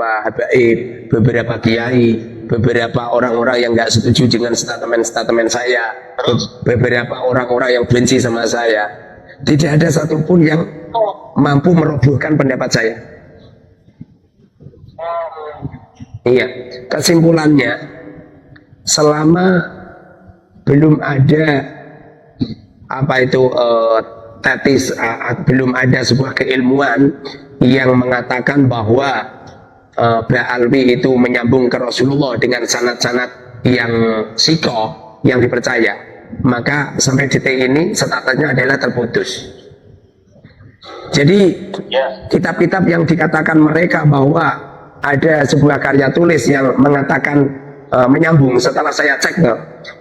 habaib, beberapa kiai, beberapa orang-orang yang nggak setuju dengan statement-statement saya, beberapa orang-orang yang benci sama saya. Tidak ada satupun yang mampu merobohkan pendapat saya. Iya, kesimpulannya, selama belum ada belum ada sebuah keilmuan yang mengatakan bahwa Ba'alwi itu menyambung ke Rasulullah dengan sanad-sanad yang sikoh, yang dipercaya, maka sampai detik ini statusnya adalah terputus. Jadi kitab-kitab yang dikatakan mereka bahwa ada sebuah karya tulis yang mengatakan menyambung, setelah saya cek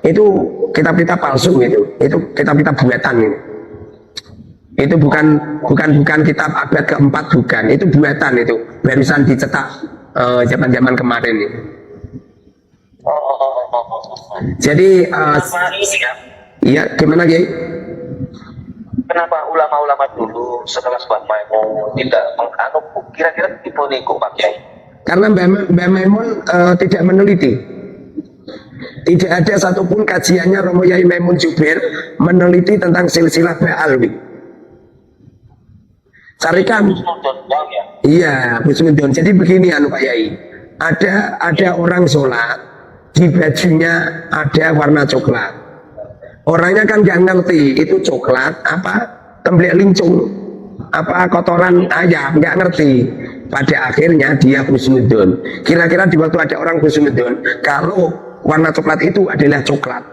itu kitab-kitab palsu, itu kitab-kitab buatan ini. Itu bukan kitab abad keempat, bukan, itu buatan, itu barusan dicetak zaman-zaman kemarin ini. Jadi iya, gimana Kiai? Kenapa ulama-ulama dulu setelah Mbah Maimun tidak menganut kira-kira tipe niku Pak Kiai? Karena Mbah Maimun tidak meneliti. Tidak ada satupun kajiannya Romo Yai Maimun Jubair meneliti tentang silsilah Ba'alwi. Carikan. Iya, Husnudon. Jadi begini Pak Yai. Ada orang sholat, di bajunya ada warna coklat. Orangnya kan nggak ngerti itu coklat apa temblek lincung, apa kotoran ayam, nggak ngerti. Pada akhirnya dia husnudon. Kira-kira di waktu ada orang husnudon, kalau warna coklat itu adalah coklat,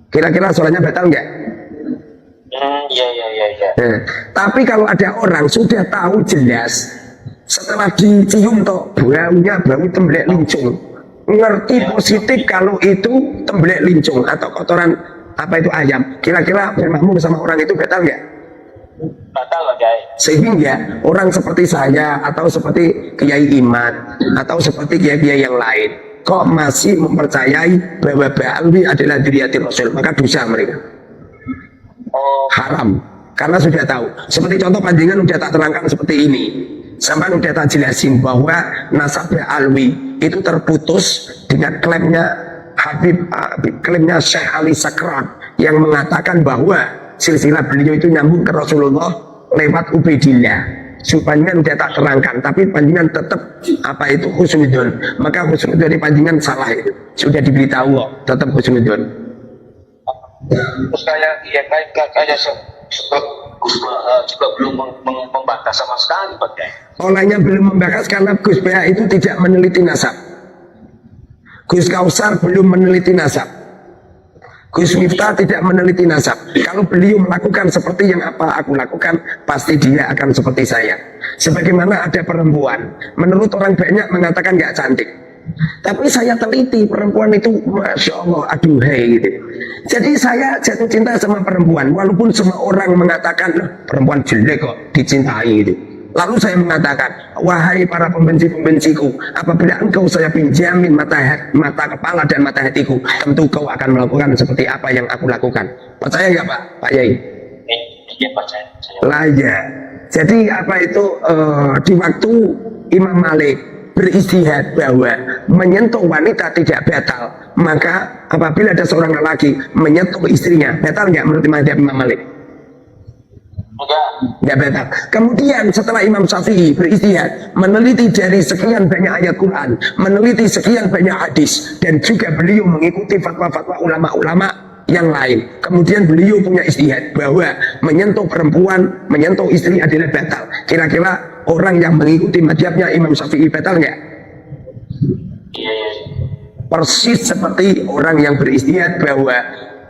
kira-kira sholatnya batal nggak? Iya. Nah, tapi kalau ada orang sudah tahu jelas, setelah dicium toh baunya bau temblek lincung, ngerti positif kalau itu temblek lincung atau kotoran apa itu ayam, kira-kira bermakmum sama orang itu batal nggak? Batal Pak Kiai. Sehingga orang seperti saya atau seperti Kiai Iman atau seperti kiai-kiai yang lain kok masih mempercayai bahwa Ba'alwi adalah dzurriyyati Rasul, maka dosa mereka. Haram, karena sudah tahu. Seperti contoh panjenengan sudah tak terangkan seperti ini, sampai sudah tak jelasin bahwa nasab Ba'alwi itu terputus dengan klaimnya Syekh Ali Sakran yang mengatakan bahwa silsilah beliau itu nyambung ke Rasulullah lewat Ubaidillah. Panjenengan sudah tak terangkan, tapi panjenengan tetap apa itu husnudon, maka husnudon dari panjenengan salah, itu sudah diberitahu kok, tetap husnudon. Terus kayak juga belum membahas sama sekali Pak Kiai. Olehnya belum membahas karena Gus Bah itu tidak meneliti nasab. Gus Kausar belum meneliti nasab. Gus Miftah tidak meneliti nasab. Kalau beliau melakukan seperti yang apa aku lakukan, pasti dia akan seperti saya. Sebagaimana ada perempuan, menurut orang banyak mengatakan gak cantik, tapi saya teliti perempuan itu, masya Allah, aduhai gitu. Jadi saya jatuh cinta sama perempuan, walaupun semua orang mengatakan perempuan jelek kok dicintai gitu. Lalu saya mengatakan, wahai para pembenci-pembenciku, apabila engkau saya pinjamin mata kepala dan mata hatiku, tentu kau akan melakukan seperti apa yang aku lakukan. Percaya nggak Pak Yai? Iya percaya. Lah ya. Jadi apa itu di waktu Imam Malik beristihad bahwa menyentuh wanita tidak batal, maka apabila ada seorang lelaki menyentuh istrinya, batal nggak menurut Imam Malik? Enggak batal. Kemudian setelah Imam Syafi'i beristihad, meneliti dari sekian banyak ayat Quran, meneliti sekian banyak hadis, dan juga beliau mengikuti fatwa-fatwa ulama-ulama yang lain. Kemudian beliau punya istihad bahwa menyentuh perempuan, menyentuh istri adalah batal. Kira-kira orang yang mengikuti madhabnya Imam Syafi'i batal nggak? Persis seperti orang yang beristihad bahwa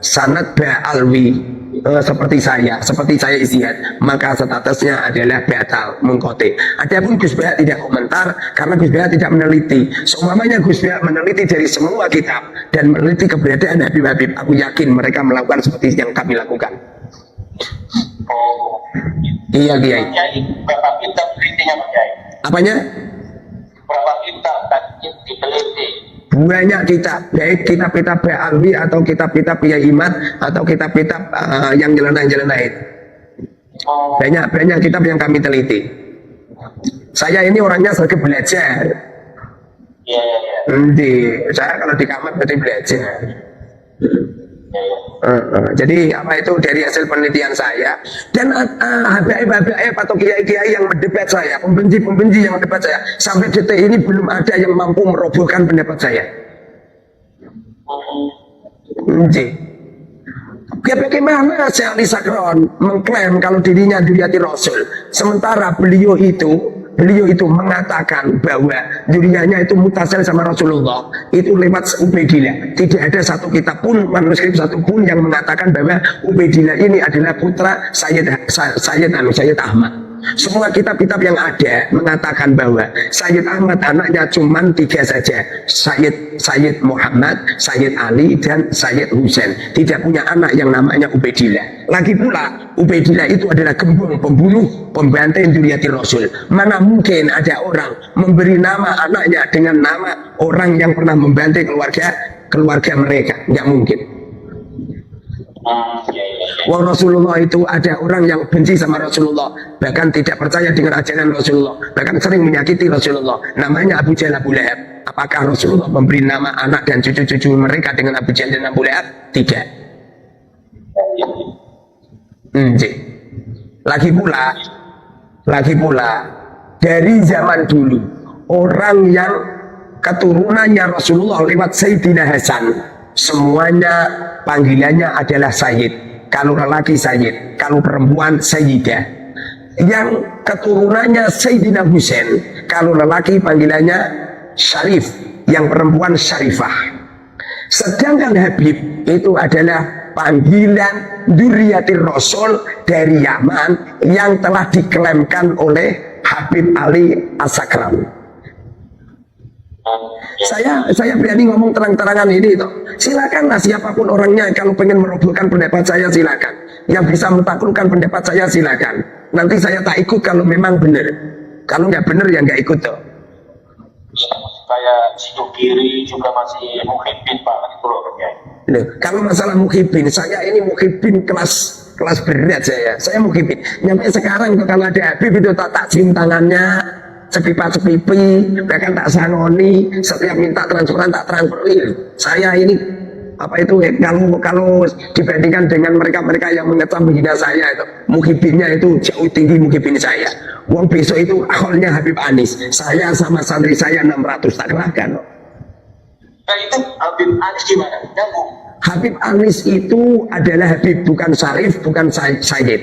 sanad Ba'alwi seperti saya istihad, maka statusnya adalah batal mungkote. Adapun Gus Bah tidak komentar karena Gus Bah tidak meneliti. Seumpamanya Gus Bah meneliti dari semua kitab dan meneliti keberadaan Habib-Habib, aku yakin mereka melakukan seperti yang kami lakukan. Iya Kiai. Berapa kitab telitinya Pak Kiai? Apanya? Berapa kitab diteliti? Banyak kitab, baik kitab-kitab Ba'alwi atau kitab-kitab Kiai Iman atau kitab-kitab yang nyeleneh. Banyak kitab yang kami teliti. Saya ini orangnya sering belajar. Iya, iya, iya. Saya kalau di kamar berarti belajar. Iya, iya. Jadi apa itu dari hasil penelitian saya dan habaib atau kiai-kiai yang mendebat saya, pembenci yang mendebat saya, sampai detik ini belum ada yang mampu merobohkan pendapat saya. Bagaimana Syekh Ali Sakron mengklaim kalau dirinya Dzurriyyati Rasul, sementara beliau itu mengatakan bahwa dirinya itu mutasil sama Rasulullah itu lewat Ubaidillah. Tidak ada satu kitab pun, manuskrip satu pun yang mengatakan bahwa Ubaidillah ini adalah putra Sayyid Ahmad. Semua kitab-kitab yang ada mengatakan bahwa Sayyid Ahmad anaknya cuma 3 saja, Sayyid Muhammad, Sayyid Ali, dan Sayyid Husain. Tidak punya anak yang namanya Ubaidillah. Lagi pula Ubaidillah itu adalah gembong, pembunuh, pembantai Dzurriyyati Rasul. Mana mungkin ada orang memberi nama anaknya dengan nama orang yang pernah membantai keluarga mereka? Nggak mungkin. Wong Rasulullah itu ada orang yang benci sama Rasulullah, bahkan tidak percaya dengan ajaran Rasulullah, bahkan sering menyakiti Rasulullah. Namanya Abu Jahal, Abu Lahab. Apakah Rasulullah memberi nama anak dan cucu-cucu mereka dengan Abu Jahal dan Abu Lahab? Tidak. Lagi pula dari zaman dulu orang yang keturunannya Rasulullah lewat Sayyidina Hasan, semuanya panggilannya adalah Sayyid. Kalau lelaki Sayyid, kalau perempuan Sayyidah. Yang keturunannya Sayyidina Husain, kalau lelaki panggilannya Syarif, yang perempuan Syarifah. Sedangkan Habib itu adalah panggilan Dzurriyyati Rasul dari Yaman yang telah diklaimkan oleh Habib Ali As-Sakran. Saya berani ngomong terang-terangan ini toh. Silakanlah siapapun orangnya, kalau pengen merobohkan pendapat saya silakan. Yang bisa mentaklukkan pendapat saya silakan. Nanti saya tak ikut kalau memang benar. Kalau nggak benar ya nggak ikut toh. Kayak Sido Kiri juga masih muhibin Pak, itu loh ya. Loh, kalau masalah muhibin, saya ini muhibin kelas berat saya muhibin. Nyampe sekarang kalau ada Habib itu tak cium tangannya, cepipi, bahkan tak sanoni, setiap minta transferan tak transferin. Saya ini apa itu kalau dibandingkan dengan mereka yang mengecam menghina saya itu, muhibinnya itu jauh tinggi muhibin saya. Wong besok itu akhirnya Habib Anis, saya sama santri saya 600 tak kerahkan. Nah itu Habib Anis gimana? Nyambung. Habib Anis itu adalah Habib, bukan Syarif, bukan Sayyid.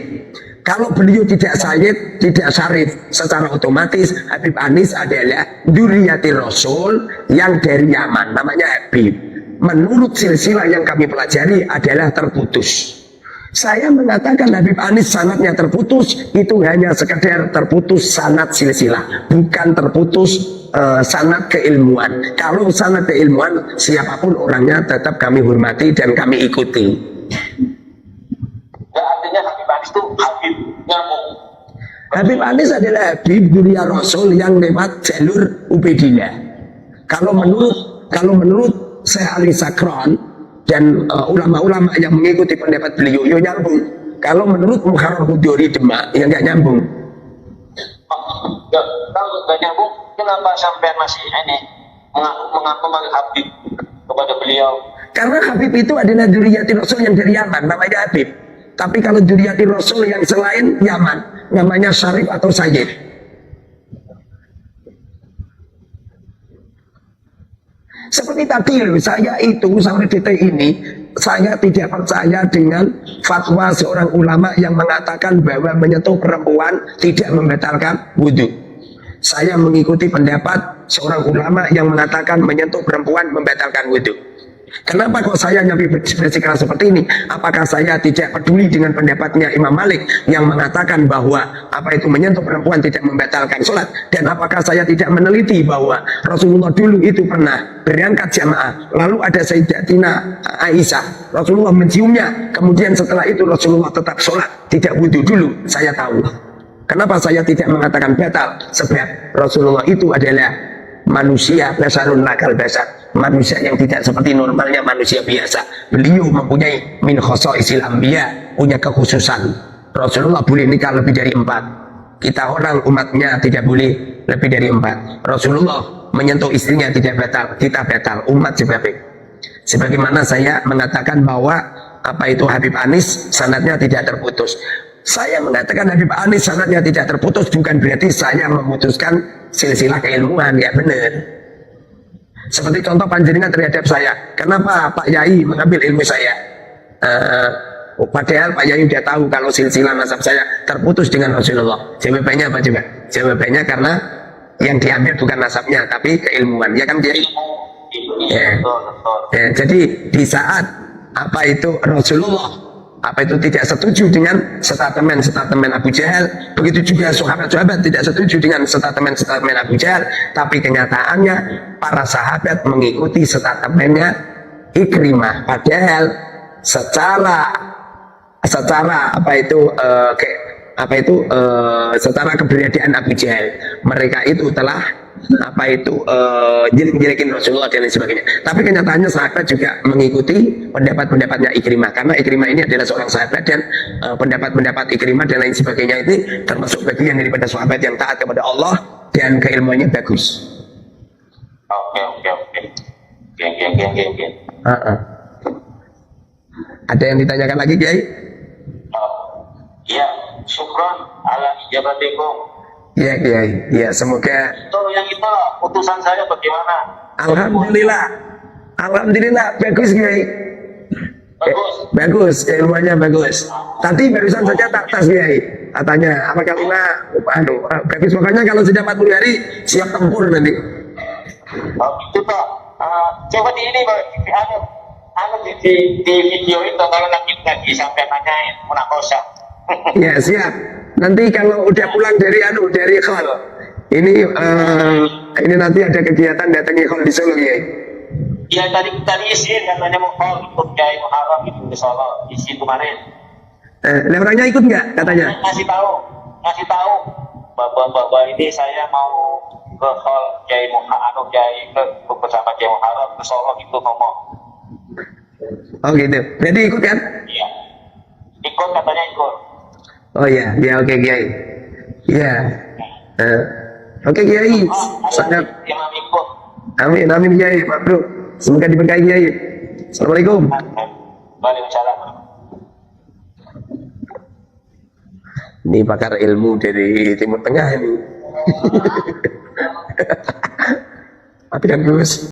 Kalau beliau tidak Sayyid, tidak Syarif, secara otomatis Habib Anis adalah Dzurriyyati Rasul yang dari Yaman, namanya Habib. Menurut silsilah yang kami pelajari adalah terputus. Saya mengatakan Habib Anis sanadnya terputus, itu hanya sekedar terputus sanad silsilah, bukan terputus sanad keilmuan. Kalau sanad keilmuan, siapapun orangnya tetap kami hormati dan kami ikuti. Ya, artinya Habib Anis itu Habib nyambung. Habib Anis adalah Habib Dzurriyyati Rasul yang lewat jalur Ubaidillah. Kalau menurut Syekh Ali Sakron dan ulama-ulama yang mengikuti pendapat beliau, ya nyambung. Kalau menurut Muharrar Hudori Demak, ya nggak nyambung. Ya, kalau nggak nyambung, kenapa sampai masih ini mengaku Habib kepada beliau? Karena Habib itu adalah Dzurriyyati Rasul yang dari Yaman, namanya Habib. Tapi kalau Dzurriyyati Rasul yang selain Yaman, namanya Syarif atau Sayyid. Seperti tadi loh, saya itu sampai detik ini, saya tidak percaya dengan fatwa seorang ulama yang mengatakan bahwa menyentuh perempuan tidak membatalkan wudhu. Saya mengikuti pendapat seorang ulama yang mengatakan menyentuh perempuan membatalkan wudhu. Kenapa kok saya nyampe bersikeras seperti ini? Apakah saya tidak peduli dengan pendapatnya Imam Malik yang mengatakan bahwa apa itu menyentuh perempuan tidak membatalkan sholat? Dan apakah saya tidak meneliti bahwa Rasulullah dulu itu pernah berangkat jamaah, lalu ada Sayyidatina Aisyah, Rasulullah menciumnya, kemudian setelah itu Rasulullah tetap sholat, tidak wudhu dulu? Saya tahu. Kenapa saya tidak mengatakan batal? Sebab Rasulullah itu adalah manusia basarun nakal basar, manusia yang tidak seperti normalnya manusia biasa. Beliau mempunyai min khosaisil anbiya, punya kekhususan. Rasulullah boleh nikah lebih dari 4. Kita orang umatnya tidak boleh lebih dari 4. Rasulullah menyentuh istrinya tidak batal, kita batal, umat sebagaimana saya mengatakan bahwa apa itu Habib Anis sanadnya tidak terputus. Saya mengatakan Habib Anis sanadnya tidak terputus bukan berarti saya memutuskan silsilah keilmuan, ya benar. Seperti contoh panjenengan terhadap saya, kenapa Pak Yai mengambil ilmu saya? Padahal Pak Yai sudah tahu kalau silsilah nasab saya terputus dengan Rasulullah. Jawabannya apa juga? Jawabannya karena yang diambil bukan nasabnya tapi keilmuan, ya kan dia. Ya. Ya, jadi di saat apa itu Rasulullah apa itu tidak setuju dengan statement Abu Jahal, begitu juga sahabat-sahabat tidak setuju dengan statement Abu Jahal, tapi kenyataannya para sahabat mengikuti statementnya Ikrimah, padahal secara secara keberadaan Abu Jahal mereka itu telah jelek-jelekin Rasulullah dan lain sebagainya. Tapi kenyataannya sahabat juga mengikuti pendapat-pendapatnya Ikrimah, karena Ikrimah ini adalah seorang sahabat dan pendapat-pendapat Ikrimah dan lain sebagainya ini termasuk bagian daripada sahabat yang taat kepada Allah dan keilmuannya bagus. Oke. Ada yang ditanyakan lagi, Kiai? Ya, syukron ala ijabatikum. Ya Kiai, ya semoga. Yang itu putusan saya bagaimana? Alhamdulillah bagus Kiai. Bagus, ilmunya bagus. Tadi barusan saja tak tas Kiai. Katanya apa kalimat? Bagus, pokoknya kalau sudah 40 hari siap tempur nanti. Oh gitu Pak. Coba di ini Pak, di video itu kalau nanti sampai nanyain munakosa. Ya siap. Nanti kalau udah pulang dari Khol, ini nanti ada kegiatan datangi Khol di Solo ya. Iya tadi izin katanya mau Khol ikut Kiai Muharram itu di Solo, izin kemarin. Orangnya ikut nggak katanya? Ngasih tahu bahwa ini saya mau ke Khol Kiai Muharram, bersama Kiai Muharram ke Solo itu ngomong. Oh gitu. Berarti ikut kan? Iya. Ikut katanya ikut. Oh ya, oke Kiai. Ya, oke Kiai. Sangat. Amin Kiai, Pak Bro. Semoga diberkahi Kiai. Assalamualaikum. Waalaikumsalam. Ini pakar ilmu dari Timur Tengah ini. Tapi kan Gus.